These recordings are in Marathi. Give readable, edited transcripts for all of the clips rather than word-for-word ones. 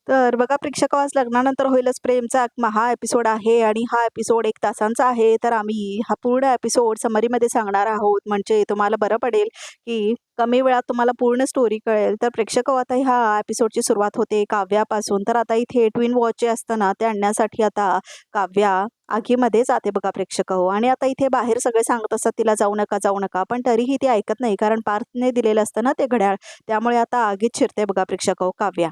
तर बघा प्रेक्षक, आज लग्नानंतर होईलच प्रेमचा एक महा एपिसोड आहे आणि हा एपिसोड 1 तासांचा आहे. तर आम्ही हा पूर्ण एपिसोड समरीमध्ये सांगणार आहोत, म्हणजे तुम्हाला बरं पडेल की कमी वेळात तुम्हाला पूर्ण स्टोरी कळेल. तर प्रेक्षक, आता ह्या एपिसोडची सुरुवात होते काव्यापासून. तर आता इथे ट्विन वॉच जे असतं ना, ते आणण्यासाठी आता काव्या आगीमध्ये जाते बघा प्रेक्षक हो. आणि आता इथे बाहेर सगळे सांगत असतात तिला जाऊ नका जाऊ नका, पण तरीही ती ऐकत नाही, कारण पार्थने दिलेलं असतं ना ते घड्याळ. त्यामुळे आता आगीत शिरते बघा प्रेक्षक हो काव्या.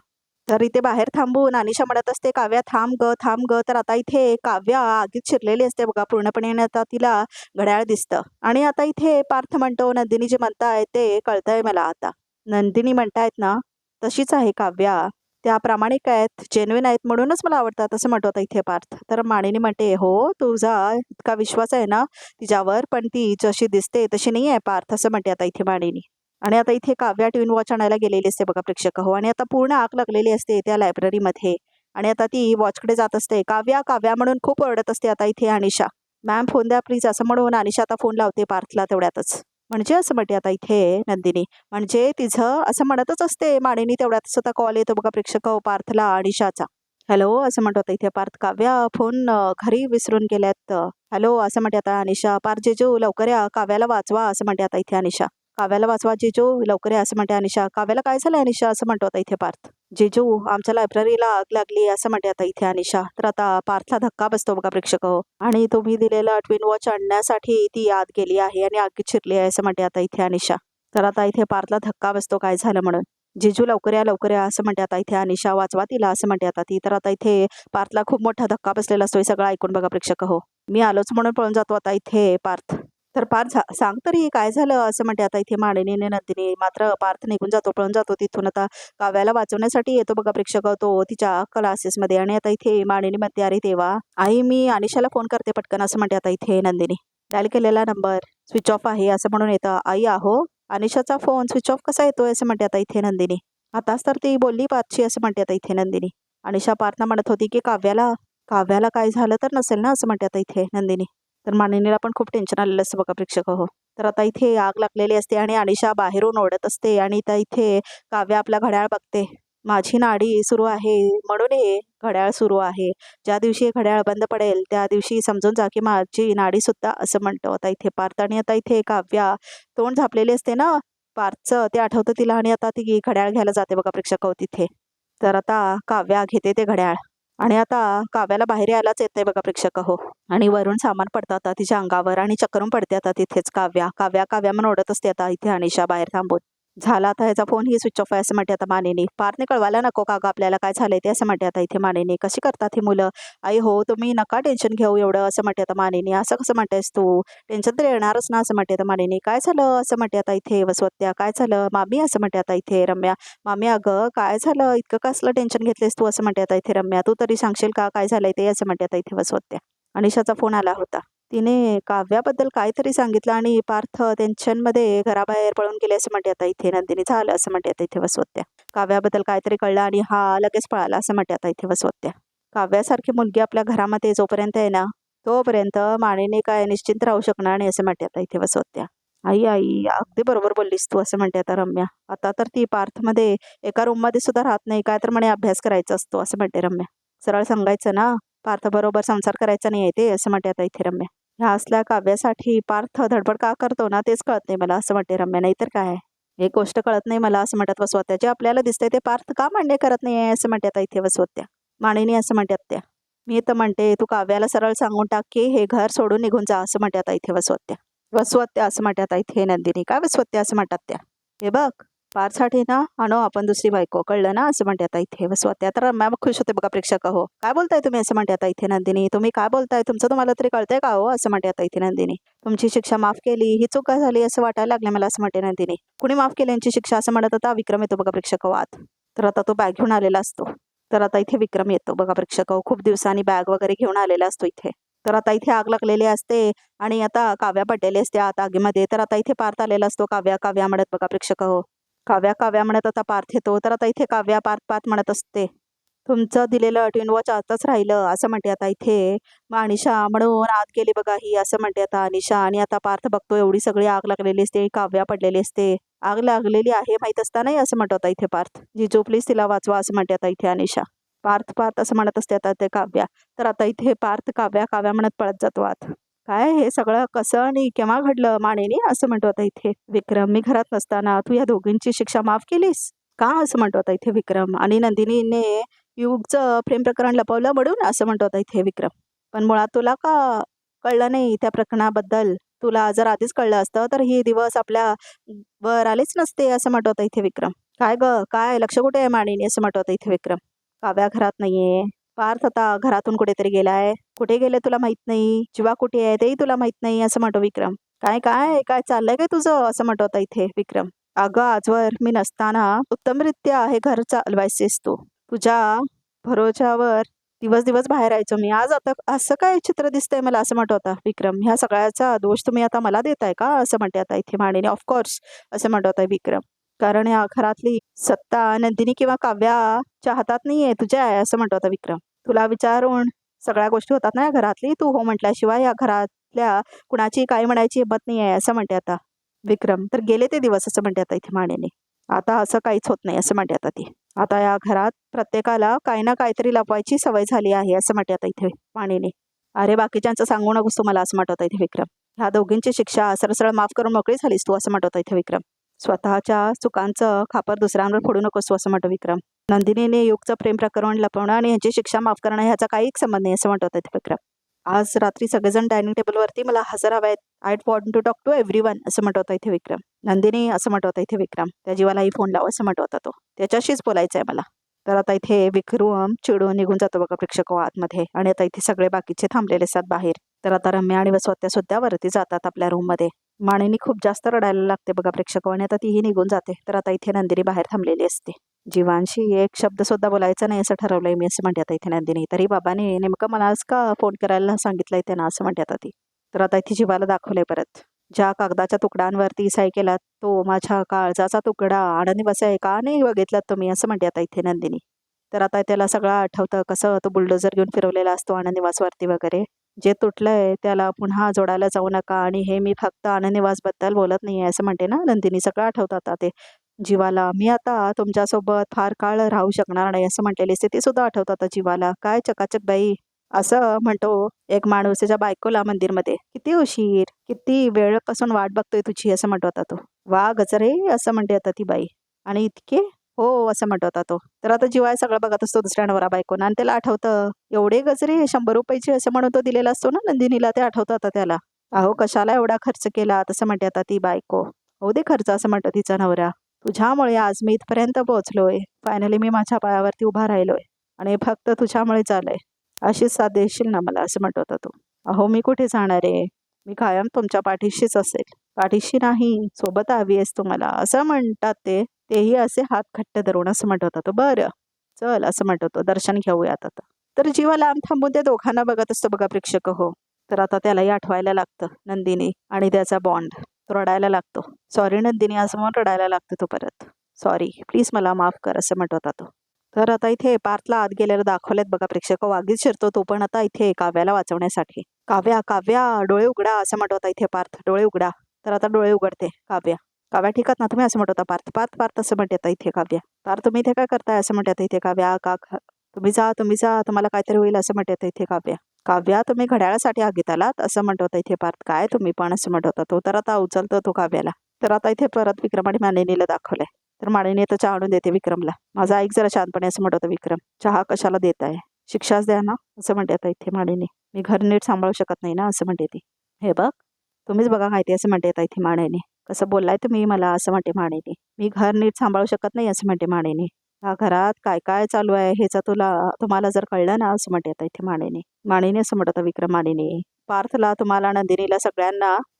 तर इथे बाहेर थांबून अनिशा म्हणत असते, काव्या थांब ग थांब ग. तर आता इथे काव्या आगीत शिरलेली असते बघा पूर्णपणे, आणि आता तिला घड्याळ दिसतं. आणि आता इथे पार्थ म्हणतो, नंदिनी जे म्हणताय ते कळतंय मला आता. नंदिनी म्हणतायत ना, तशीच आहे काव्या. त्या प्रामाणिक आहेत, जेन्युइन आहेत, म्हणूनच मला आवडतात असं म्हणतो आता इथे पार्थ. तर मानिनी म्हणते, हो तुझा इतका विश्वास आहे ना तिच्यावर, पण ती जशी दिसते तशी नाही आहे पार्थ, असं म्हणते आता इथे मानिनी. आणि आता इथे काव्या ट्विन वॉच आणायला गेलेली असते बघा प्रेक्षक हो. आणि आता पूर्ण आग लागलेली असते त्या लायब्ररीमध्ये. आणि आता ती वॉचकडे जात असते, काव्या काव्या म्हणून खूप ओरडत असते आता इथे अनिशा. मॅम फोन द्या प्लीज असं म्हणून अनिशा आता फोन लावते पार्थला तेवढ्यातच. म्हणजे असं म्हणते आता इथे नंदिनी, म्हणजे तिचं असं म्हणतच असते मानिनी, तेवढ्यातच आता कॉल येतो बघा प्रेक्षक हो पार्थला अनिशाचा. हॅलो असं म्हणतो आता इथे पार्थ, काव्या फोन घरी विसरून गेल्यात. हॅलो असं म्हणते आता अनिशा. पार्थ जेजू लवकर या, काव्याला वाचवा असं म्हणते आता इथे अनिशा. काव्याला वाचवा जेजू लवकर या असं म्हणते अनिशा. काव्याला काय झालं अनिशा असं म्हणतो आता इथे पार्थ. जेजू आमच्या लायब्ररीला आग लागली असं म्हणते आता इथे अनिशा. तर आता पार्थला धक्का बसतो बघा प्रेक्षक हो. आणि तुम्ही दिलेला ट्विन वॉच आणण्यासाठी ती आत गेली आहे आणि आगीत शिरली आहे असं म्हणते आता इथे अनिशा. तर आता इथे पार्थला धक्का बसतो काय झालं म्हणून. जेजू लवकर या असं म्हणते आता इथे अनिशा. वाचवा तिला असं म्हणते आता ती. तर आता इथे पार्थला खूप मोठा धक्का बसलेला असतो, हे सगळं ऐकून बघा प्रेक्षक हो. मी आलोच म्हणून पळून जातो आता इथे पार्थ. तर पार्थ सांग तरी काय झालं असं म्हणते आता इथे मानिनी आणि नंदिनी. मात्र पार्थ निघून जातो, पळून जातो तिथून. आता काव्याला वाचवण्यासाठी येतो बघा प्रेक्षक तो तिच्या क्लासेसमध्ये. आणि आता इथे मानिनी म्हणते, अरे तेव्हा आई मी अनिशाला फोन करते पटकन असं म्हणते आता इथे नंदिनी. डायल केलेला नंबर स्विच ऑफ आहे असं म्हणून येतं. आई आहो, अनिशाचा फोन स्विच ऑफ कसा येतोय असं म्हणते आता इथे नंदिनी. आताच तर ती बोलली पार्थशी असं म्हणते आता इथे नंदिनी. अनिशा पार्थना म्हणत होती की काव्याला काव्याला काय झालं तर नसेल ना असं म्हणते आता इथे नंदिनी. तर मानिनीला पण खूप टेन्शन आलेलं असतं बघा प्रेक्षक हो. तर आता इथे आग लागलेली असते आणि अनिशा बाहेरून ओढत असते. आणि त्या इथे काव्या आपला घड्याळ बघते. माझी नाडी सुरू आहे म्हणून हे घड्याळ सुरू आहे. ज्या दिवशी हे घड्याळ बंद पडेल त्या दिवशी समजून जा की माझी नाडी सुद्धा असं म्हणतो आता इथे पार्थ. आणि आता इथे काव्या तोंड झापलेली असते ना पार्थचं, ते आठवतं तिला. आणि आता ती घड्याळ घ्यायला जाते बघा प्रेक्षक हो तिथे. तर आता काव्या घेते ते घड्याळ. आणि आता काव्याला बाहेर यायलाच येते बघा प्रेक्षक हो. आणि वरून सामान पडतं आता तिच्या अंगावर आणि चक्करून पडते आता तिथेच काव्या काव्या काव्या म्हणून ओढत असते आता इथे अनिशा बाहेर थांबून. झाला आता ह्याचा फोन ही स्विच ऑफ आहे असं म्हणते आता मानिनी. पार्थने कळवायला नको का ग आपल्याला काय झालंय ते असं म्हणते आता इथे मानिनी. कशी करतात ही मुलं. आई हो तुम्ही नका टेन्शन घेऊ एवढं असं म्हणते आता मानिनी. असं कसं म्हणतेस तू, टेन्शन तर येणारच ना असं म्हणते आता मानिनी. काय झालं असं म्हणते आता इथे वसवत्या. काय झालं मामी असं म्हणते आता इथे रम्या. मामी अगं काय झालं, इतकं कसलं टेन्शन घेतलेस तू असं म्हणते आता इथे रम्या. तू तरी सांगशील का काय झालंय ते असं म्हणते आता इथे वसवत्या. अनिशाचा फोन आला होता. तिने काव्याबद्दल काहीतरी सांगितलं आणि पार्थ टेन्शनमध्ये घराबाहेर पळून गेले असं म्हणते आता इथे नंदिनी. झालं असं म्हणते आता इथे वसवत्या. काव्याबद्दल काहीतरी कळलं आणि हा लगेच पळाला असं म्हणते आता इथे वसवत्या. काव्यासारखी मुलगी आपल्या घरामध्ये जोपर्यंत आहे ना तोपर्यंत मानेने काय निश्चिंत राहू शकणार नाही असं म्हणते आता इथे वसवत्या. आई आई अगदी बरोबर बोललीस तू असं म्हणते आता रम्या. आता तर ती पार्थमध्ये एका रूममध्ये सुद्धा राहत नाही, काय तर म्हणे अभ्यास करायचा असतो असं म्हणते रम्या. सरळ सांगायचं ना, पार्थ बरोबर संसार करायचा नाही आहे ते असं म्हणते आता इथे रम्या. ह्या असल्या काव्यासाठी पार्थ धडपड का करतो ना तेच कळत नाही मला असं म्हणते रम्या. नाहीतर काय, एक गोष्ट कळत नाही मला असं म्हणतात वसवत्या. जे आपल्याला दिसतंय ते पार्थ का मान्य करत नाही आहे असं म्हणते आता इथे वसवत्या. मानिनी असं म्हणतात त्या. मी तर म्हणते तू काव्याला सरळ सांगून टाक की हे घर सोडून निघून जा असं म्हणते आता इथे वसवत्या. वसवत्या असं म्हणतात आता इथे नंदिनी. काय वसवत्या असं म्हणतात त्या. हे बघ पार्थसाठी ना आणू आपण दुसरी बायको, कळलं ना असं म्हणते आता इथे वसवत्या. तर मॅम खुश होते बघा प्रेक्षक हो. काय बोलताय तुम्ही असं म्हणते आता इथे नंदिनी. तुम्ही काय बोलताय, तुमचं तुम्हाला तरी कळतंय का हो असं म्हणते आता इथे नंदिनी. तुमची शिक्षा माफ केली ही चूक का झाली असं वाटायला लागले मला असं म्हणते नंदिनी. कुणी माफ केली यांची शिक्षा असं म्हणत आता विक्रम येतो बघा प्रेक्षक हो आत. तर आता तो बॅग घेऊन आलेला असतो. तर आता इथे विक्रम येतो बघा प्रेक्षक हो. खूप दिवसांनी बॅग वगैरे घेऊन आलेला असतो इथे. तर आता इथे आग लागलेली असते आणि आता काव्या पडलेली असते आत आगीमध्ये. तर आता इथे पार्थ आलेला असतो. काव्या काव्या म्हणत बघा प्रेक्षक हो. काव्या काव्या म्हणत आता पार्थ येतो. तर आता इथे काव्या पार्थ पार्थ म्हणत असते. तुमचं दिलेलं ट्विन वॉच आताच राहिलं असं म्हणते आता इथे. मग अनिशा म्हणून आत गेली बघा ही असं म्हणते आता अनिशा. आणि आता पार्थ बघतो एवढी सगळी आग लागलेली असते, काव्या पडलेली असते. आग लागलेली आहे माहीत असतानाही असं म्हणतो आता इथे पार्थ. जिजू प्लीज तिला वाचवा असं म्हणते आता इथे अनिशा. पार्थ पार्थ असं म्हणत असते आता ते काव्या. तर आता इथे पार्थ काव्या काव्या म्हणत पळत जातो आत. काय हे सगळं कसं आणि केव्हा घडलं मानेनी असं म्हणतो आता इथे विक्रम. मी घरात नसताना तू या दोघींची शिक्षा माफ केलीस का असं म्हणतो आता इथे विक्रम. आणि नंदिनीने युगचं प्रेम प्रकरण लपवलं म्हणून असं म्हणतो आता इथे विक्रम. पण मुळात तुला का कळलं नाही त्या प्रकरणाबद्दल. तुला जर आधीच कळलं असतं तर हे दिवस आपल्या वर आलेच नसते असं म्हणतो आता इथे विक्रम. काय ग काय लक्ष कुठे आहे मानेनी असं म्हणतो आता इथे विक्रम. काव्या घरात नाहीये. पार्थ आता घरातून कुठेतरी गेलाय. कुठे गेले तुला माहित नाही. जीवा कुठे आहे तेही तुला माहित नाही असं म्हणतो विक्रम. काय काय काय चाललंय काय तुझं असं म्हणतो आता इथे विक्रम. अगं आजवर मी नसताना उत्तमरित्या हे घर चालवायचेस तू. तुझ्या भरोशावर दिवस दिवस बाहेर यायचो मी. आज आता असं काय चित्र दिसतंय मला असं म्हणतो आता विक्रम. ह्या सगळ्याचा दोष तुम्ही आता मला देताय का असं म्हणते आता इथे मानेने. ऑफकोर्स असं म्हणतो आता विक्रम. कारण या घरातली सत्ता नंदिनी किंवा काव्याच्या हातात नाहीये तुझ्या आहे असं म्हणतो आता विक्रम. तुला विचारून सगळ्या गोष्टी होतात ना या घरातली. तू हो म्हटल्याशिवाय या घरातल्या कुणाची काय म्हणायची हिंमत नाही आहे असं म्हणते आता विक्रम. तर गेले ते दिवस असं म्हणते आता इथे मानेने. आता असं काहीच होत नाही असं म्हणते आता ती. आता या घरात प्रत्येकाला काही ना काहीतरी लपवायची सवय झाली आहे असं म्हणते आता इथे मानेने. अरे बाकीच्यांचं सांगू नकोस तू मला असं म्हणत होता इथे विक्रम. ह्या दोघींची शिक्षा सरळ माफ करून मोकळी झालीस तू असं म्हणत होता इथे विक्रम. स्वतःच्या चुकांचं खापर दुसऱ्यांवर फोडू नकोस तू असं म्हणतो विक्रम. नंदिनीने युगचं प्रेम प्रकरण लपवणं आणि यांची शिक्षा माफ करणं ह्याचा काही संबंध नाही असं म्हणत होता इथे विक्रम. आज रात्री सगळेजण डायनिंग टेबलवरती मला हजर हवेत. I want to talk to everyone असं म्हणत होता इथे विक्रम. नंदिनी असं म्हणत होता इथे विक्रम. त्या जीवालाही फोन लाव असं म्हणत होता तो. त्याच्याशीच बोलायचं आहे मला. तर आता इथे विक्रम चिडून निघून जातो बघा प्रेक्षक आतमध्ये. आणि आता इथे सगळे बाकीचे थांबलेले असतात बाहेर. तर आता रम्या आणि वसवत्या सुद्धा वरती जातात आपल्या रूममध्ये. मानेनी खूप जास्त रडायला लागते बघा प्रेक्षक आणि आता तीही निघून जाते. तर आता इथे नंदिनी बाहेर थांबलेली असते. जीवांशी एक शब्द सुद्धा बोलायचा नाही असं ठरवलंय मी असं म्हणते आता इथे नंदिनी. तरी बाबाने नेमकं मला आज का फोन करायला सांगितलंय त्यांना असं म्हणते आता ती. तर आता इथे जीवाला दाखवलंय परत. ज्या कागदाच्या तुकड्यांवरती सही केलात तो माझ्या काळजाचा तुकडा आनंदी बसाय का नाही बघितलात तुम्ही असं म्हणते आता इथे नंदिनी. तर आता त्याला सगळं आठवतं कसं तो बुलडोजर घेऊन फिरवलेला असतो आनंदनिवासवरती वगैरे. जे तुटलंय त्याला पुन्हा जोडायला जाऊ नका आणि हे मी फक्त आनंदनिवासबद्दल बोलत नाही आहे असं म्हणते ना नंदिनी. सगळं आठवतं आता ते जीवाला. मी आता तुमच्यासोबत फार काळ राहू शकणार नाही असं म्हटलेली स्थिती सुद्धा आठवतं आता जीवाला. काय चकाचक बाई असं म्हणतो एक माणूस त्याच्या बायकोला मंदिरमध्ये. किती उशीर किती वेळपासून वाट बघतोय तुझी असं म्हणतो आता तो. वा गजरे असं म्हणते आता ती बाई. आणि इतके हो असं म्हणत होता तो. तर आता जीवा सगळं बघत असतो दुसऱ्या नवरा बायकोना आणि त्याला आठवतं एवढे गजरे 100 रुपयाचे असं म्हणून तो दिलेला असतो ना नंदिनीला. ते आठवतं आता त्याला. अहो कशाला एवढा खर्च केला तसं म्हणते आता ती बायको. हो दे खर्च असं म्हणतो तिचा नवरा. तुझ्यामुळे आज मी इथपर्यंत पोहोचलोय. फायनली मी माझ्या पायावरती उभा राहिलोय आणि फक्त तुझ्यामुळे चालय. अशीच साथ देशील ना मला असं म्हणत होता तो. अहो मी कुठे जाणार आहे. मी कायम तुमच्या पाठीशीच असेल. पाठीशी नाही सोबत हवी आहेस तुम्हाला असं म्हणतात ते. तेही असे हात घट्ट धरून असं म्हणत होता तो. बरं चल असं म्हणत होतो दर्शन घेऊयात आता. तर जीवा लांब थांबून त्या दोघांना बघत असतो बघा प्रेक्षक हो. तर आता त्यालाही आठवायला लागतं नंदिनी आणि त्याचा बॉन्ड. तो रडायला लागतो. सॉरी नंदिनी असं म्हणून रडायला लागतो तो परत. सॉरी प्लीज मला माफ कर असं म्हणत होता तो. तर आता इथे पार्थला आत गेलेलं दाखवलेत बघा प्रेक्षक. वागीच शिरतो तो पण आता इथे काव्याला वाचवण्यासाठी. काव्या काव्या डोळे उघडा असं म्हणत होता इथे पार्थ. डोळे उघडा. तर आता डोळे उघडते काव्या. काव्या ठीक ना तुम्ही असं म्हणत होता पार्थ. पार्थ पार्थ असं म्हणते आता इथे काव्या. पार्थ तुम्ही इथे काय करताय असं म्हणते आता इथे काव्या. का तुम्ही जा तुम्हाला काहीतरी होईल असं म्हणते आता इथे काव्या. काव्या तुम्ही घड्याळासाठी आगीत आलात असं म्हणत होता इथे पार्थ. काय तुम्ही पण असं म्हणत होता तो. तर आता उचलतो तो काव्याला. तर आता इथे परत विक्रम आणि मानिनीला दाखवलंय. तर मानिनी आता चहा आणून देते विक्रमला. माझा ऐक जरा शांतपणे असं म्हणत होता विक्रम. चहा कशाला देत आहे. शिक्षाच द्या ना असं म्हणते आता इथे मानिनी. मी घर नीट सांभाळू शकत नाही ना असं म्हणते ती. हे बघ तुम्हीच बघा माहिती असं म्हणते आता इथे मानिनी. कसं बोललाय तुम्ही मला असं म्हणते मानिनी. मी घर नीट सांभाळू शकत नाही असं म्हणते मानिनी. या घरात काय काय चालू आहे ह्याचा तुम्हाला जर कळलं ना असं म्हणते आता इथे मानिनी असं म्हणत होता विक्रम मानिनी. पार्थला तुम्हाला नंदिनीला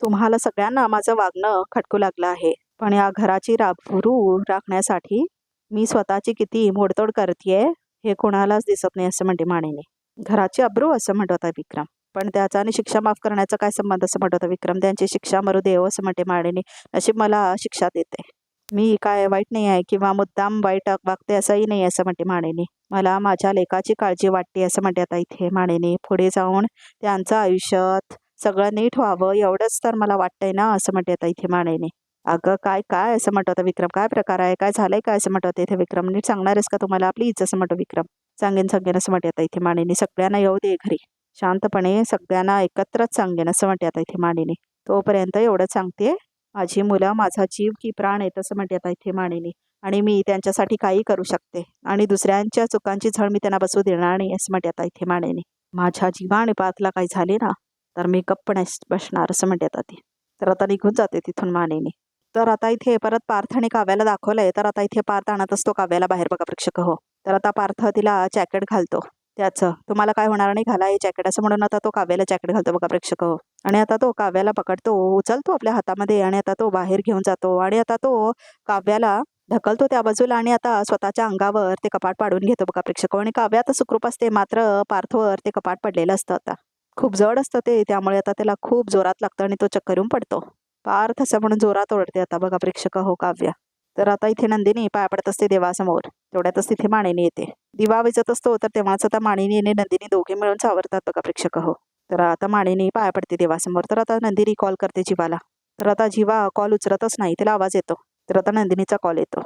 तुम्हाला सगळ्यांना माझं वागणं खटकू लागलं आहे. पण या घराची राखून राखण्यासाठी मी स्वतःची किती मोडतोड करतेय हे कोणालाच दिसत नाही असं म्हणते मानिनी. घराची अब्रू असं म्हणत होता विक्रम. पण त्याचा आणि शिक्षा माफ करण्याचा काय संबंध असं म्हणत होता विक्रम. त्यांची शिक्षा मरू देव असं म्हणते मानिनी. नशीब मला शिक्षा देते. मी काय वाईट नाही आहे किंवा मुद्दाम वाईट वागते असंही नाही असं म्हणते मानिनी. मला माझ्या लेकाची काळजी वाटते असं म्हणते आता इथे मानिनी. पुढे जाऊन त्यांचं आयुष्यात सगळं नीट व्हावं एवढंच तर मला वाटतंय ना असं म्हणते आता इथे मानिनी. अगं काय काय असं म्हणत होता विक्रम. काय प्रकार आहे काय झालंय काय असं म्हणत होते इथे विक्रम. नीट सांगणार आहेस का तुम्हाला प्लीज असं म्हणतो विक्रम. सांगेन सांगेन असं म्हणते आता इथे मानिनी. सगळ्यांना येऊ दे घरी, शांतपणे सगळ्यांना एकत्रच सांगेन असं म्हणते आता इथे मानिनी. तोपर्यंत एवढंच सांगते, माझी मुलं माझा जीव की प्राण आहे असं म्हणते आता इथे मानिनी. आणि मी त्यांच्यासाठी काही करू शकते आणि दुसऱ्यांच्या चुकांची झळ मी त्यांना बसू देणार नाही असं म्हणते आता इथे मानिनी. माझ्या जीवा आणि पार्थला काही झाले ना तर मी गप्प नाही बसणार असं म्हणते आता ती. तर आता निघून जाते तिथून मानिनी. तर आता इथे परत पार्थ आणि काव्याला दाखवलंय. तर आता इथे पार्थ आणत असतो काव्याला बाहेर बघा प्रेक्षक हो. तर आता पार्थ तिला जॅकेट घालतो त्याचं. तुम्हाला काय होणार नाही, घाला हे जॅकेट असं म्हणून आता तो काव्याला जॅकेट घालतो बघा प्रेक्षक हो. आणि आता तो काव्याला पकडतो, उचलतो आपल्या हातामध्ये आणि आता तो बाहेर घेऊन जातो आणि आता तो काव्याला ढकलतो त्या बाजूला आणि आता स्वतःच्या अंगावर ते कपाट पाडून घेतो बघा प्रेक्षक. आणि काव्य आता सुखरूप असते, मात्र पार्थवर ते कपाट पडलेलं असतं आता. खूप जड असतं ते, त्यामुळे आता त्याला खूप जोरात लागतं आणि तो चक्कर येऊन पडतो. पार्थ असं म्हणून जोरात ओरडते आता बघा प्रेक्षक हो काव्या. तर आता इथे नंदिनी पाया पडत असते देवासमोर. तेवढ्यातच तिथे मानिनी येते. दिवा विजत असतो तर तेव्हाच आता मानिनी आणि नंदिनी दोघे मिळून सावरतात बघा प्रेक्षक हो. तर आता मानिनी पाया पडते देवासमोर. तर आता नंदिनी कॉल करते जीवाला. तर आता जीवा कॉल उचलतच नाही, तिला आवाज येतो. तर आता नंदिनीचा कॉल येतो.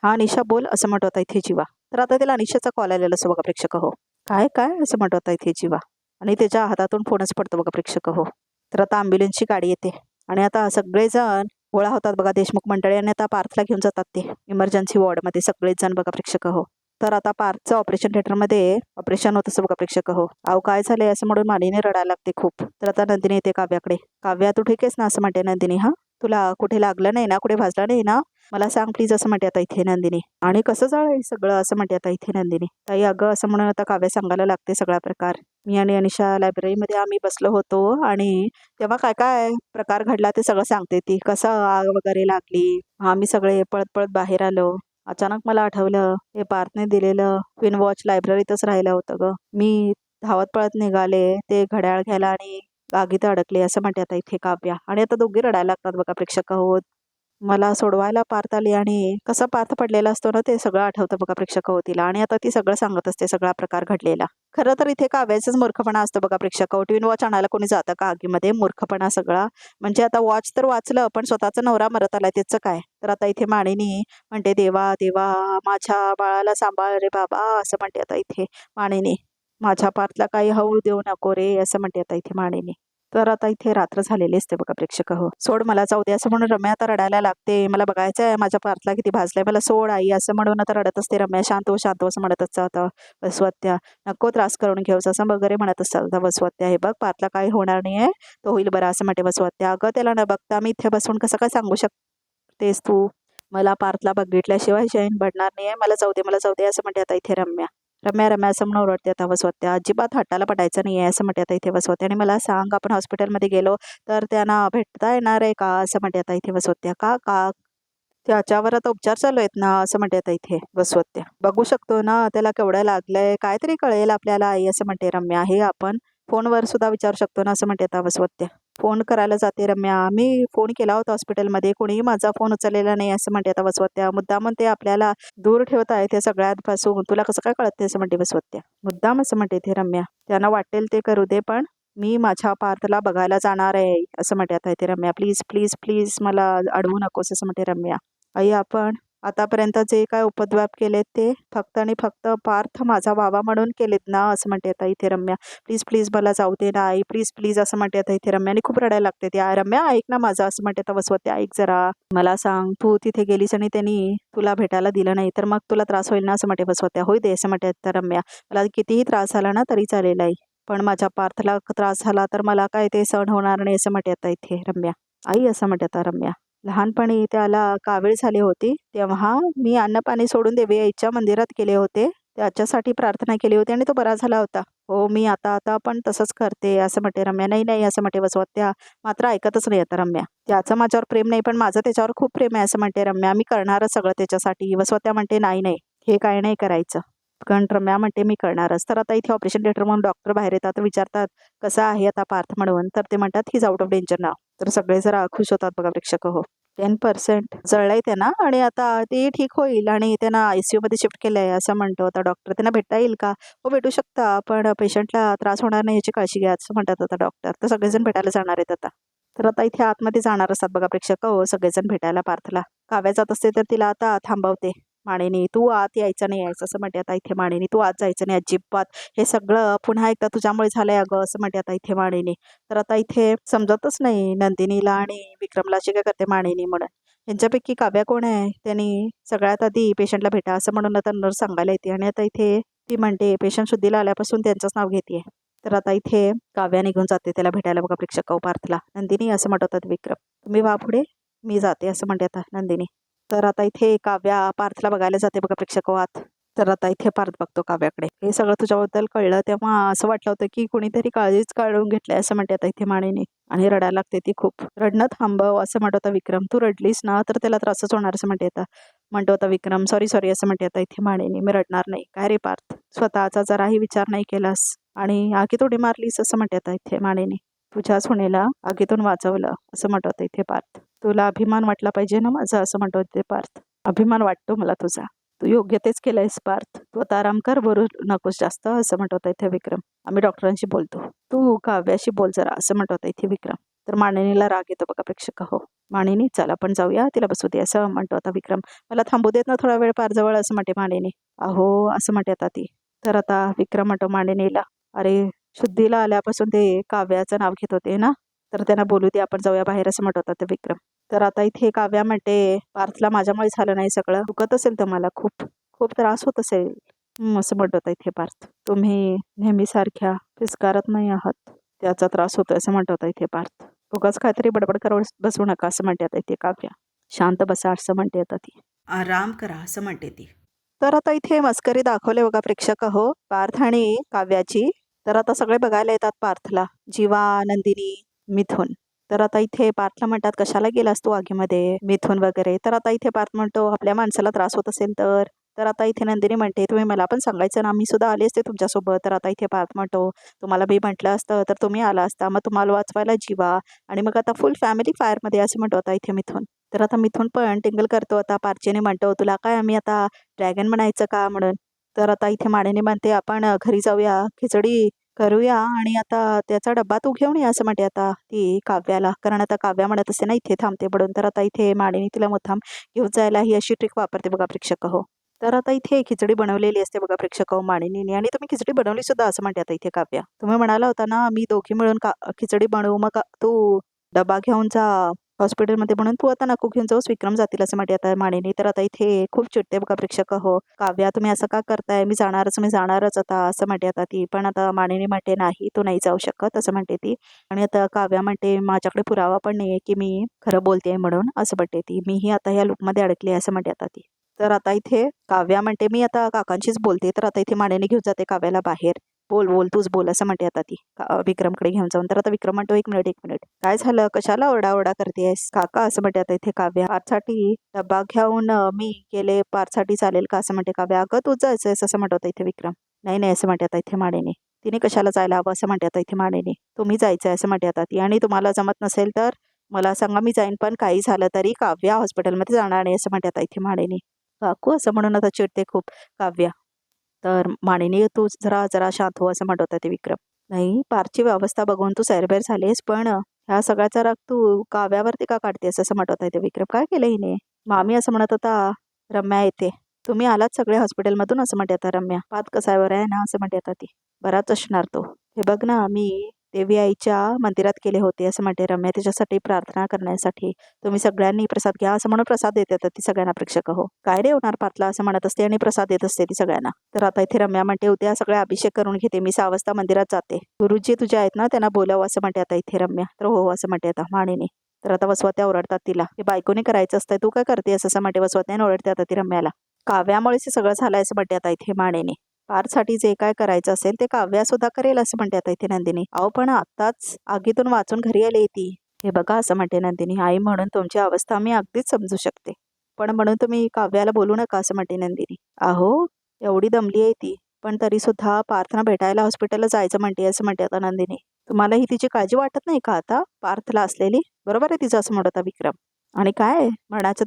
हा निशा बोल असं म्हणत होता इथे जीवा. तर आता त्याला निशाचा कॉल आलेला असतो बघा प्रेक्षक हो. काय काय असं म्हणत होता इथे जीवा आणि त्याच्या हातातून फोनच पडतो बघा प्रेक्षक हो. तर आता ॲम्ब्युलन्सची गाडी येते आणि आता सगळेजण गोळा होतात बघा देशमुख मंडळी आणि आता पार्थला घेऊन जातात ते इमर्जन्सी वॉर्डमध्ये सगळेच जण बघा प्रेक्षक हो. तर आता पार्थचं ऑपरेशन थिएटरमध्ये ऑपरेशन होत असं बघा प्रेक्षक हो. अहो काय झालंय असं म्हणून मानिनी रडायला लागते खूप. तर आता नंदिनी येते काव्याकडे. काव्या तू ठीक आहेस ना असं म्हणते नंदिनी. हा तुला कुठे लागलं नाही ना, कुठे भाजलं नाही ना, मला सांग प्लीज असं म्हणते आता इथे नंदिनी. आणि कसं झालंय सगळं असं म्हणते आता इथे नंदिनी. ताई अगं असं म्हणून आता काव्य सांगायला लागते सगळा प्रकार. मी आणि अनिशा लायब्ररीमध्ये आम्ही बसलो होतो आणि तेव्हा काय काय प्रकार घडला ते सगळं सांगते ती. कसं आग वगैरे लागली, आम्ही सगळे पळत पळत बाहेर आलो. अचानक मला आठवलं हे पार्थने दिलेलं पिन वॉच लायब्ररीतच राहिलं होतं ग. मी धावत पळत निघाले ते घड्याळ घ्यायला आणि आगीत अडकले असं म्हणते आता इथे काव्या. आणि आता दोघी रडायला लागतात बघा प्रेक्षक हो. मला सोडवायला पार्थ आली आणि कसा पार्थ पडलेला असतो ना ते सगळं आठवतं बघा प्रेक्षक हो तिला. आणि आता ती सगळं सांगत असते सगळा प्रकार घडलेला. खरं तर इथे काव्याचाच मूर्खपणा असतो बघा प्रेक्षक हो. ट्विन वॉच आणायला कोणी जातं का आगीमध्ये, मूर्खपणा सगळा. म्हणजे आता वॉच तर वाचलं पण स्वतःचा नवरा मरत आलाय त्याचं काय. तर आता इथे मानिनी म्हणते देवा देवा माझ्या बाळाला सांभाळ रे बाबा असं म्हणते आता इथे मानिनी. माझ्या पार्थला काही होऊ देऊ नको रे असं म्हणते आता इथे मानिनी. तर आता इथे रात्र झालेली असते बघा प्रेक्षक हो. सोड मला जाऊ दे असं म्हणून रम्या आता रडायला लागते. मला बघायचं आहे माझ्या पार्थला किती भाजलंय, मला सोड आई असं म्हणून आता रडत असते रम्या. शांत हो असं म्हणत असतं आता वसवत्या. नको त्रास करून घेऊस असं वगैरे म्हणत असतात आता वसवत्या. हे बघ पार्थला काही होणार नाहीये, तो होईल बरा असं म्हणते वसवत्या. अगं त्याला न बघता मी इथे बसून कसं काय सांगू शकतेस तू. मला पार्थला बघितल्याशिवाय चैन पडणार नाहीये, मला जाऊ दे मला जाऊ दे असं म्हणते आता इथे रम्या. रम्या रम्या असं म्हणून ओरडते आता वसवत्या. अजिबात हट्टाला पडायचं नाही आहे असं म्हणते आता इथे वसवत्या. आणि मला सांग आपण हॉस्पिटलमध्ये गेलो तर त्यांना भेटता येणार आहे का असं म्हणते आता इथे वसवत्या. का का त्याच्यावर आता उपचार चालू आहेत ना असं म्हणते आता इथे वसवत्या. बघू शकतो ना त्याला केवढं लागलंय, काहीतरी कळेल आपल्याला आई असं म्हणते रम्या. हे आपण फोनवर सुद्धा विचारू शकतो ना असं म्हणते आता वसवत्या. फोन करायला जाते रम्या. मी फोन केला होता हॉस्पिटलमध्ये, कोणीही माझा फोन उचललेला नाही असं म्हणते आता वसवत्या. मुद्दाम ते आपल्याला दूर ठेवत आहे त्या सगळ्यांपासून, तुला कसं काय कळत असं म्हणते वसवत्या. मुद्दाम असं म्हणते ते रम्या. त्यांना वाटेल ते करू दे पण मी माझ्या पार्थला बघायला जाणार आहे असं म्हणते आता इथे रम्या. प्लीज प्लीज प्लीज मला अडवू नकोस असं म्हणते रम्या. आई आपण आतापर्यंत जे काय उपद्व्याप केलेत ते फक्त आणि फक्त पार्थ माझा बाबा म्हणून केलेत ना असं म्हणते आता इथे रम्या. प्लीज प्लीज मला जाऊ दे ना आई, प्लीज प्लीज असं म्हणते आता इथे रम्या. आणि खूप रडायला लागते ती. रम्या ऐक ना माझं असं म्हणते आता वसवत्या. ऐक जरा, मला सांग तू तिथे गेलीस आणि त्यांनी तुला भेटायला दिलं नाही तर मग तुला त्रास होईल ना असं म्हणते वसवत्या. होई दे असं म्हणते आता रम्या. मला कितीही त्रास झाला ना तरी चालेल आई, पण माझ्या पार्थला त्रास झाला तर मला काय ते सहन होणार नाही असं म्हणते आता इथे रम्या. आई असं म्हणते आता रम्या. लहानपणी त्याला कावीळ झाली होती तेव्हा मी अन्न पाणी सोडून देवी आईच्या मंदिरात गेले होते, त्याच्यासाठी प्रार्थना केली होती आणि तो बरा झाला होता. हो मी आता आता पण तसंच करते असं म्हणते रम्या. नाही नाही असं म्हणते वसवत्या. मात्र ऐकतच नाही आता रम्या. त्याचं माझ्यावर प्रेम नाही पण माझं त्याच्यावर खूप प्रेम आहे असं म्हणते रम्या. मी करणारच सगळं त्याच्यासाठी. वसवत्या म्हणते नाही नाही हे काय नाही करायचं, कारण रम्या म्हणते मी करणारच. तर आता इथे ऑपरेशन थिएटर म्हणून डॉक्टर बाहेर येतात, विचारतात कसा आहे आता पार्थ म्हणून. तर ते म्हणतात he is out of danger नाव. तर सगळे जरा खुश होतात बघा प्रेक्षक हो. 10% जळलंय त्यांना आणि आता ते ठीक होईल आणि त्यांना ICU मध्ये शिफ्ट केलंय असं म्हणतो आता डॉक्टर. त्यांना भेटता येईल का. हो भेटू शकता पण पेशंटला त्रास होणार नाही याची काळजी घ्या असं म्हणतात आता डॉक्टर. तर सगळेजण भेटायला जाणार आहेत आता. तर आता इथे आतमध्ये जाणार असतात बघा प्रेक्षक हो सगळेजण भेटायला पार्थला. काव्या जात असते तर तिला आता थांबवते. माणिनी तू आत यायचं नाही यायचं असं म्हणते आता इथे माणिनी. तू आत जायचं नाही अजिबात. हे सगळं पुन्हा एकदा तुझ्यामुळे झालंय अगं असं म्हणते आता इथे माणिनी. तर आता इथे समजतच नाही नंदिनीला आणि विक्रमला अशी काय करते माणिनी म्हणून. यांच्यापैकी काव्या कोण आहे? त्यांनी सगळ्यात आधी पेशंटला भेटा असं म्हणून आता नर्स सांगायला येते आणि आता इथे ती म्हणते पेशंट शुद्धीला आल्यापासून त्यांचंच नाव घेते. तर आता इथे काव्या निघून जाते त्याला भेटायला बघा प्रेक्षक पार्थला. नंदिनी असं म्हणतात विक्रम. तुम्ही वा पुढे, मी जाते असं म्हणते आता नंदिनी. तर आता इथे काव्या पार्थला बघायला जाते बघा प्रेक्षक आत. तर आता इथे पार्थ बघतो काव्याकडे. हे सगळं तुझ्याबद्दल कळलं तेव्हा असं वाटलं होतं की कुणीतरी काळजीच काढून घेतलंय असं म्हणते आता इथे माणिनी. आणि रडायला लागते ती खूप. रडणं थांबव असं म्हणत होता विक्रम. तू रडलीस ना तर त्याला त्रासच होणार असं म्हणते आता. म्हणतो होता विक्रम. सॉरी सॉरी असं म्हणते आता इथे माणिनी. मी रडणार नाही. काय रे पार्थ, स्वतःचा जराही विचार नाही केलास आणि आगीत उडी मारलीस असं म्हणते आता इथे माणिनी. तुझ्या सुनेला आगीतून वाचवलं असं म्हणत होतं इथे पार्थ. तुला अभिमान वाटला पाहिजे ना माझा असं म्हणतो इथे पार्थ. अभिमान वाटतो मला तुझा. तू योग्य तेच केलंयस पार्थ. तू आता आराम कर, बोलू नकोस जास्त असं म्हणत होता इथे विक्रम. आम्ही डॉक्टरांशी बोलतो, तू काव्याशी बोल जरा असं म्हणत होता इथे विक्रम. तर माणिनीला राग येतो बघा प्रेक्षक. हो माणिनी चल आपण जाऊया, तिला बसू दे असं म्हणतो आता विक्रम. मला थांबू देत ना थोडा वेळ पारजवळ असं म्हणते माणिनी. अहो असं म्हणते आता ती. तर आता विक्रम म्हणतो माणिनीला, अरे शुद्धीला आल्यापासून ते काव्याचं नाव घेत होते ना, तर त्यांना बोलू दे आपण जाऊया बाहेर असं म्हणत होता ते विक्रम. तर आता इथे काव्या म्हणते पार्थला माझ्यामुळे झालं नाही सगळं. दुखत असेल तर मला खूप खूप त्रास होत असेल असं म्हणत होता इथे पार्थ. तुम्ही नेहमीसारख्या फिस्कारत नाही आहात, त्याचा त्रास होतो असं म्हणत होता इथे पार्थ. उगाच काहीतरी बडबड करत बसू नका असं म्हणते आता इथे काव्या. शांत बसा असं म्हणते आता ती. आराम करा असं म्हणते ती. तर आता इथे मस्करी दाखवले बघा प्रेक्षक हो पार्थ आणि काव्याची. तर आता सगळे बघायला येतात पार्थला. जीवा, नंदिनी, मिथुन. तर आता इथे पार्थला म्हणतात कशाला गेलास तू आगीमध्ये, मिथुन वगैरे. तर आता इथे पार्थ म्हणतो आपल्या माणसाला त्रास होत असेल तर. तर आता इथे नंदिनी म्हणते तुम्ही मला पण सांगायचं ना, मी सुद्धा आले असते तुमच्यासोबत. तर आता इथे पार्थ म्हणतो तुम्हाला मी म्हटलं असतं तर तुम्ही आला असता, मग तुम्हाला वाचवायला जीवा आणि मग आता फुल फॅमिली फायरमध्ये असं म्हणतो आता इथे मिथुन. तर आता मिथुन पण टिंगल करतो आता पार्थचीने म्हणतो तुला काय आम्ही आता ड्रॅगन म्हणायचं का म्हणून. तर आता इथे माणिनी म्हणते आपण घरी जाऊया, खिचडी करूया आणि आता त्याचा डब्बा तू घेऊन या असं म्हणते आता ती काव्याला. कारण आता काव्या म्हणत असते ना इथे थांबते पडून. तर आता इथे माणिनी तिला मुद्दाम घेऊन जायला ही अशी ट्रिक वापरते बघा प्रेक्षक हो. तर आता इथे खिचडी बनवलेली असते बघा प्रेक्षक हो माणिनीने, आणि तुम्ही खिचडी बनवली सुद्धा असं म्हणते आता इथे काव्या. तुम्ही म्हणाला होता ना मी दोघी मिळून खिचडी बनवू, मग तू डबा घेऊन जा हॉस्पिटलमध्ये, म्हणून तू आता नको घेऊन जाऊस, विक्रम जातील असं म्हणते आता माणिनी. तर आता इथे खूप चिडते बघा प्रेक्षक हो. काव्या तुम्ही असं का करताय, मी जाणारच आता असं म्हणते आता ती. पण आता माणिनी म्हणते नाही तू नाही जाऊ शकत असं म्हणते ती. आणि आता काव्या म्हणते माझ्याकडे पुरावा पण नाहीये की मी खरं बोलते म्हणून असं म्हणते ती. मीही आता या लूपमध्ये अडकली असं म्हणते आता ती. तर आता इथे काव्या म्हणते मी आता काकांशीच बोलते. तर आता इथे माणिनी घेऊन जाते काव्याला बाहेर. बोल बोल तूच बोल असं म्हणते आता ती विक्रमकडे घेऊन जाऊन. तर आता विक्रम म्हणतो एक मिनिट काय झालं, कशाला ओरडाओरडा करतेस काका असं म्हणते आता इथे काव्या. पार्थसाठी डब्बा घेऊन मी गेले, पार्थसाठी चालेल का असं म्हणते काव्या. अगं तूच जायचंयस असं म्हणत होता इथे विक्रम. नाही नाही असं म्हणते आता इथे माणिनी. तिने कशाला जायला हवं असं म्हणते आता इथे माणिनी. तुम्ही जायचंय असं म्हणते आता ती. आणि तुम्हाला जमत नसेल तर मला सांगा मी जाईन, पण काही झालं तरी काव्या हॉस्पिटलमध्ये जाणार नाही असं म्हणते आता इथे माणिनी. काकू असं म्हणून आता चिडते खूप काव्या. तर माणिनी तू जरा जरा शांत हो असं म्हणत होता ते विक्रम. नाही पारची व्यवस्था बघून तू सैरभैर झालीस, पण ह्या सगळ्याचा राग तू काव्यावरती का काढतेस असं म्हणत होता ते विक्रम. काय केलं हिने. मामी असं म्हणत होता रम्या येते, तुम्ही आलात सगळे हॉस्पिटलमधून असं म्हणते आता रम्या. पात कसावर आहे ना असं म्हणते आता ती. बराच असणार तो. हे बघ ना मी देवी आईच्या मंदिरात केले होते असं म्हणते रम्या, त्याच्यासाठी प्रार्थना करण्यासाठी. तुम्ही सगळ्यांनी प्रसाद घ्या असं म्हणून प्रसाद देत येतात ती सगळ्यांना प्रेक्षक हो. काय रे होणार पातला असं म्हणत असते आणि प्रसाद देत असते ती सगळ्यांना. तर आता इथे रम्या म्हणते उद्या सगळे अभिषेक करून घेते मी, 6 वाजता मंदिरात जाते. गुरुजी तुझ्या आहेत ना त्यांना बोलावं असं म्हणते आता इथे रम्या. तर हो हो असं म्हणते आता माणिनी. तर आता वसवत्या ओरडतात तिला, हे बायकोने करायचं असतंय तू काय करते असं म्हणते वसवत्याने ओरडते आता ती रम्याला. काव्यामुळेच हे सगळं झालंय असं म्हणते आता इथे माणिनी. पार्थसाठी जे काय करायचं असेल ते काव्या सुद्धा करेल असं म्हणते आता इथे नंदिनी. अहो पण आताच आगीतून वाचून घरी आली ती. हे बघा असं म्हणते नंदिनी. आई म्हणून तुमची अवस्था मी अगदीच समजू शकते, पण म्हणून तुम्ही काव्याला बोलू नका असं म्हणते नंदिनी. अहो एवढी दमली आहे ती, पण तरी सुद्धा पार्थना भेटायला हॉस्पिटलला जायचं म्हणते असं म्हणते आता नंदिनी. तुम्हाला ही तिची काळजी वाटत नाही का आता पार्थला असलेली. बरोबर आहे तिचं असं म्हणत होता विक्रम. आणि काय मरणाच्या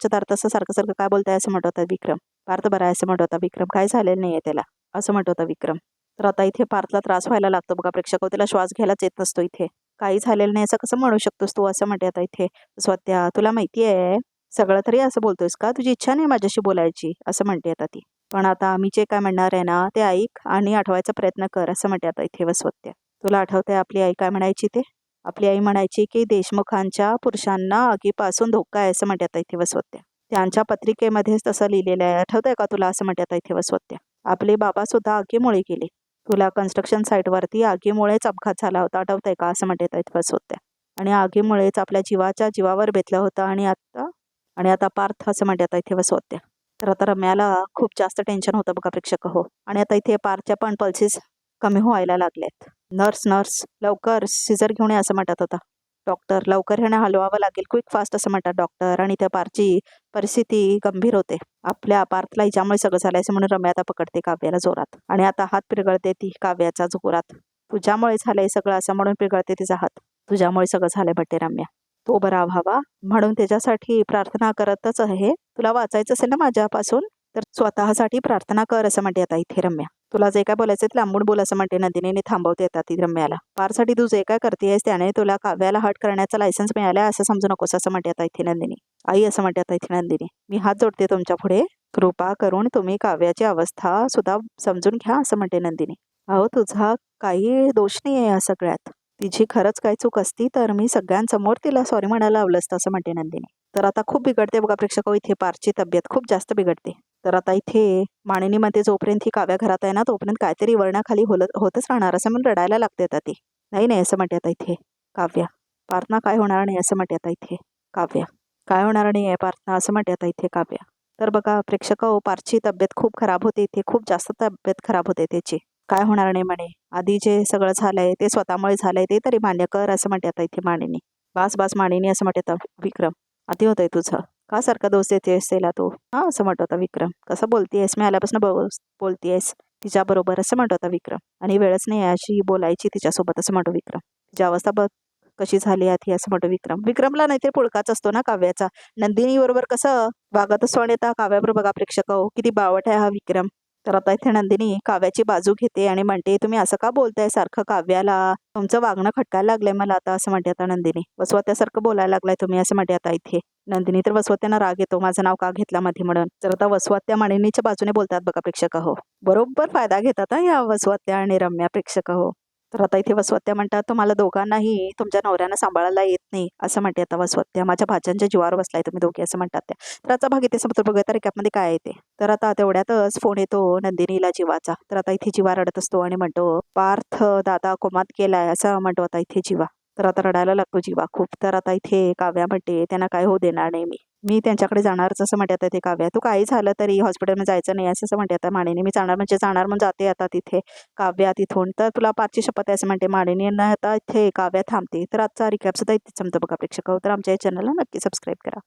दारात असं सारखं सारखं काय बोलताय असं म्हणत होता विक्रम. पार्थ बरा आहे असं म्हणत होता विक्रम. काय झालेलं नाहीये त्याला असं म्हणत होता विक्रम. तर आता इथे पार्थला त्रास व्हायला लागतो बघा प्रेक्षक, त्याला श्वास घ्यायलाच येत नसतो इथे. काही झालेलं नाही असं कसं म्हणू शकतोस तू असं म्हणते आता इथे स्वत्या. तुला माहिती आहे सगळं तरी असं बोलतोयस का? तुझी इच्छा नाही माझ्याशी बोलायची असं म्हणते आता ती. पण आता मी जे काय म्हणणार आहे ना ते ऐक आणि आठवायचा प्रयत्न कर असं म्हणते आता इथे वसवत्या. तुला आठवतंय आपली आई काय म्हणायची ते? आपली आई म्हणायची की देशमुखांच्या पुरुषांना आगीपासून धोका आहे असं म्हणते आता इथे वसवत्या. त्यांच्या पत्रिकेमध्येच तसं लिहिलेलं आहे. आठवतंय का तुला असं म्हणते आता इथे वसवत्या. आपले बाबा सुद्धा आगीमुळे गेले. तुला कन्स्ट्रक्शन साईटवरती आगीमुळेच अपघात झाला होता आठवतंय का असं म्हणते आता इथे वसवत्या. आणि आगीमुळेच आपल्या जीवाच्या जीवावर बेतलं होतं आणि आता पार्थ असं म्हणते आता इथे वसवत्या. तर आता रम्याला खूप जास्त टेन्शन होतं बघा प्रेक्षक हो. आणि आता इथे पार्थच्या पण पल्सेस कमी व्हायला लागलेत. नर्स लवकर सिजर घेऊन ये असं म्हणतात होता. डॉक्टर लवकर ह्यानं हलवावं लागेल क्विक फास्ट असं म्हणतात डॉक्टर. आणि त्या पारची परिस्थिती गंभीर होते. आपल्या पार्थला हिच्यामुळे सगळं झालं असं म्हणून रम्या आता पकडते काव्याला जोरात. आणि आता हात पिरगळते ती काव्याचा जोरात. तुझ्यामुळे झालंय सगळं असं म्हणून पिरगळते तिचा हात. तुझ्यामुळे सगळं झालंय म्हणते रम्या. तो बरा व्हावा म्हणून त्याच्यासाठी प्रार्थना करतच आहे. तुला वाचायचं असेल ना माझ्यापासून तर स्वतःसाठी प्रार्थना कर असं म्हणते आता इथे रम्या. तुला जे काय बोलायचं ते लांबून बोल असं म्हणते नंदिनीने थांबवते येतात ती रम्याला. पारसाठी तू जे काय करतेस त्याने तुला काव्याला हट करण्याचा लायसन्स मिळाला असं समजू नकोस असं म्हणते आता इथे नंदिनी. आई असं म्हणते आता इथे नंदिनी. मी हात जोडते तुमच्या पुढे. कृपा करून तुम्ही काव्याची अवस्था सुद्धा समजून घ्या असं म्हणते नंदिनी. अहो तुझा काही दोष नाही आहे या सगळ्यात. तिची खरंच काय चूक असती तर मी सगळ्यांसमोर तिला सॉरी म्हणायला लावलं असतं असं म्हणते नंदिनी. तर आता खूप बिघडते बघा प्रेक्षक इथे पारची तब्येत खूप जास्त बिघडते. तर आता इथे मानिनीमध्ये जोपर्यंत ही काव्या घरात आहे ना तोपर्यंत काहीतरी वळणाखाली होतच राहणार असं म्हणून रडायला लागते आता ती. नाही असं म्हणते आता इथे काव्या. पार्थना काय होणार नाही असं म्हणते आता इथे काव्या. काय होणार नाही आहे पार्थना असं म्हणते आता इथे काव्या. तर बघा प्रेक्षक पारची तब्येत खूप खराब होते इथे खूप जास्त तब्येत खराब होते त्याची. काय होणार नाही म्हणे. आधी जे सगळं झालंय ते स्वतःमुळे झालंय ते तरी मान्य कर असं म्हणते आता इथे मानिनी. बास मानिनी असं म्हणते आता विक्रम. अति होतंय तुझं. का सारखा दोष देतेस त्याला तू? हा असं म्हणतो होता विक्रम. कसं बोलतीयस मी आल्यापासून बोलतीयस तिच्याबरोबर असं म्हणतो होता विक्रम. आणि वेळच नाही अशी बोलायची तिच्यासोबत असं म्हणतो विक्रम. तिची अवस्था बघ कशी झाली आधी असं म्हणतो विक्रम. विक्रमला नाहीतरी पुळकाच असतो ना काव्याचा. नंदिनी बरोबर कसं वागत असतो आणि आता काव्याबरोबर बघा प्रेक्षक किती बावट आहे हा विक्रम. तर आता इथे नंदिनी काव्याची बाजू घेते आणि म्हणते तुम्ही असं का बोलताय सारखं काव्याला. तुमचं वागणं खटकायला लागलंय मला आता असं म्हणते आता नंदिनी. वसवत्यासारखं बोलायला लागलाय तुम्ही असं म्हणते आता इथे नंदिनी. तर वसवत्यांना राग येतो माझं नाव का घेतला मध्ये म्हणून. तर आता वसवत्या मानिनीच्या बाजूने बोलतात बघा प्रेक्षक हो. बरोबर फायदा घेतात या वसवत्या आणि रम्या प्रेक्षक हो. तर आता इथे वसवत्या म्हणतात तुम्हाला दोघांनाही तुमच्या नवऱ्यांना सांभाळायला येत नाही असं म्हणते आता वसवत्या. माझ्या भाज्यांच्या जीवावर बसलाय तुम्ही दोघे असं म्हणतात त्या. तर आजचा भाग इथे समोर बघूया तर कॅपमध्ये काय येते. तर आता तेवढ्यातच फोन येतो नंदिनीला जीवाचा. तर आता इथे जीवा रडत असतो आणि म्हणतो पार्थ दादा कोमात गेलाय असं म्हणतो आता इथे जीवा. तर आता रडायला लागतो जीवा खूप. तर आता इथे काव्या म्हणते त्यांना काय होऊ देणार नाही मी त्यांच्याकडे जाणारच असं म्हणते आता ते काव्या. तू काही झालं तरी हॉस्पिटलमध्ये जायचं नाही असं म्हणते आता मानिनी. मी जाणार म्हणजे जाणार म्हणून जाते आता तिथे काव्या तिथून. तर तुला पारची शपथ आहे असं म्हणते मानिनी. आता इथे काव्या थांबते. तर आजचा रिकॅप सुद्धा इथे संपतो बघा प्रेक्षक. तर आमच्या या चॅनलला नक्की सबस्क्राईब करा.